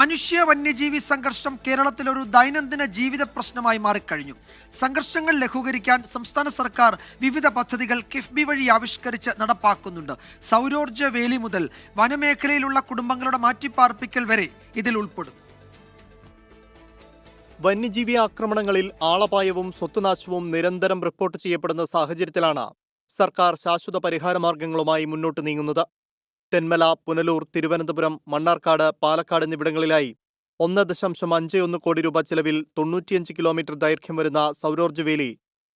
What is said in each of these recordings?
മനുഷ്യ വന്യജീവി സംഘർഷം കേരളത്തിലൊരു ദൈനംദിന ജീവിത പ്രശ്നമായി മാറിക്കഴിഞ്ഞു. സംഘർഷങ്ങൾ ലഘൂകരിക്കാൻ സംസ്ഥാന സർക്കാർ വിവിധ പദ്ധതികൾ കിഫ്ബി വഴി ആവിഷ്കരിച്ച് നടപ്പാക്കുന്നുണ്ട്. സൗരോർജ്ജ വേലി മുതൽ വനമേഖലയിലുള്ള കുടുംബങ്ങളുടെ മാറ്റിപ്പാർപ്പിക്കൽ വരെ ഇതിൽ ഉൾപ്പെടും. വന്യജീവി ആക്രമണങ്ങളിൽ ആളപായവും സ്വത്തുനാശവും നിരന്തരം റിപ്പോർട്ട് ചെയ്യപ്പെടുന്ന സാഹചര്യത്തിലാണ് സർക്കാർ ശാശ്വത പരിഹാര മാർഗങ്ങളുമായി മുന്നോട്ട് നീങ്ങുന്നത്. തെന്മല, പുനലൂർ, തിരുവനന്തപുരം, മണ്ണാർക്കാട്, പാലക്കാട് എന്നിവിടങ്ങളിലായി 1.51 കോടി രൂപ ചെലവിൽ 95 കിലോമീറ്റർ ദൈർഘ്യം വരുന്ന സൗരോർജ്ജ വേലി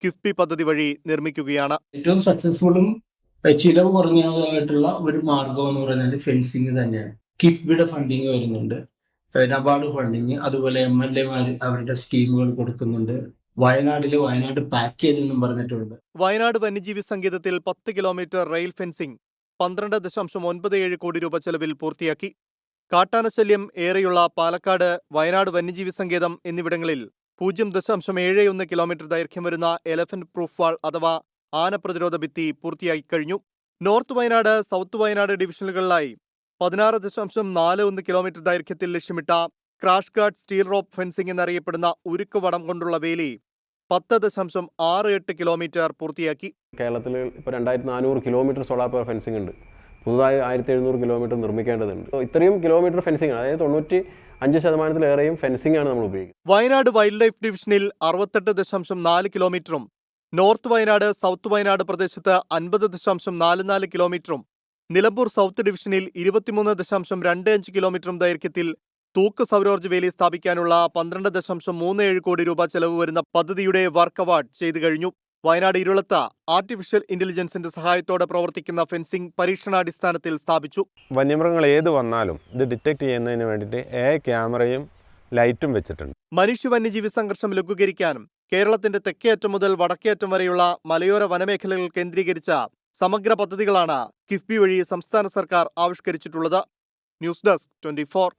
കിഫ്ബി പദ്ധതി വഴി നിർമ്മിക്കുകയാണ്. ഏറ്റവും സക്സസ്ഫുള്ളും ചിലവ് കുറഞ്ഞതായിട്ടുള്ള ഒരു മാർഗം എന്ന് പറയുന്നത് ഫെൻസിങ് തന്നെയാണ്. കിഫ്ബിയുടെ ഫണ്ടിങ് വരുന്നുണ്ട്, നബാർഡ് ഫണ്ടിങ്, അതുപോലെ MLA അവരുടെ സ്കീമുകൾ കൊടുക്കുന്നുണ്ട്. വയനാട് പാക്കേജ് എന്നും പറഞ്ഞിട്ടുണ്ട്. വയനാട് വന്യജീവി സങ്കേതത്തിൽ 10 കിലോമീറ്റർ റെയിൽ ഫെൻസിംഗ് 12.97 കോടി രൂപ ചെലവിൽ പൂർത്തിയാക്കി. കാട്ടാനശല്യം ഏറെയുള്ള പാലക്കാട്, വയനാട് വന്യജീവി സങ്കേതം എന്നിവിടങ്ങളിൽ 0.71 കിലോമീറ്റർ ദൈർഘ്യം വരുന്ന എലഫന്റ് പ്രൂഫ് വാൾ അഥവാ ആന പ്രതിരോധ ഭിത്തി പൂർത്തിയാക്കി കഴിഞ്ഞു. നോർത്ത് വയനാട്, സൗത്ത് വയനാട് ഡിവിഷനുകളിലായി 16.41 കിലോമീറ്റർ ദൈർഘ്യത്തിൽ ലക്ഷ്യമിട്ട crash guard steel rope fencing എന്നറിയപ്പെടുന്ന ഉരുക്ക് വടം കൊണ്ടുള്ള വേലി 10.68 കിലോമീറ്റർ പൂർത്തിയാക്കി. കേരളത്തിൽ ഇപ്പോൾ 2400 കിലോമീറ്റർ സോളാർ പവർ ഫെൻസിംഗ് ഉണ്ട്. പുതുതായി 1700 കിലോമീറ്റർ നിർമ്മിക്കേണ്ടതുണ്ട്. ഇത്രയും കിലോമീറ്റർ ഫെൻസിംഗ് ആണ്, അതായത് 95% ഫെൻസിംഗ് ആണ് നമ്മൾ ഉപയോഗിക്കുന്നത്. വയനാട് വൈൽഡ് ലൈഫ് ഡിവിഷനിൽ 68.4 കിലോമീറ്ററും നോർത്ത് വയനാട്, സൗത്ത് വയനാട് പ്രദേശത്ത് 50.44 കിലോമീറ്ററും നിലമ്പൂർ സൗത്ത് ഡിവിഷനിൽ 23.25 കിലോമീറ്ററും ദൈർഘ്യത്തിൽ തൂക്ക് സൗരോർജ്ജ വേലി സ്ഥാപിക്കാനുള്ള 12.37 കോടി രൂപ ചെലവ് വരുന്ന പദ്ധതിയുടെ വർക്ക് അവാർഡ് ചെയ്തു കഴിഞ്ഞു. വയനാട് ഇരുളത്ത് ആർട്ടിഫിഷ്യൽ ഇന്റലിജൻസിന്റെ സഹായത്തോടെ പ്രവർത്തിക്കുന്ന ഫെൻസിംഗ് പരീക്ഷണാടിസ്ഥാനത്തിൽ സ്ഥാപിച്ചു. വന്യമൃഗങ്ങൾ ഏത് വന്നാലും ഇത് ഡിറ്റക്ട് ചെയ്യുന്നതിന് വേണ്ടിയിട്ട് AI ക്യാമറയും ലൈറ്റും വെച്ചിട്ടുണ്ട്. മനുഷ്യ വന്യജീവി സംഘർഷം ലഘൂകരിക്കാനും കേരളത്തിന്റെ തെക്കേയറ്റം മുതൽ വടക്കേയറ്റം വരെയുള്ള മലയോര വനമേഖലകൾ കേന്ദ്രീകരിച്ച സമഗ്ര പദ്ധതികളാണ് കിഫ്ബി വഴി സംസ്ഥാന സർക്കാർ ആവിഷ്കരിച്ചിട്ടുള്ളത്. News desk 24.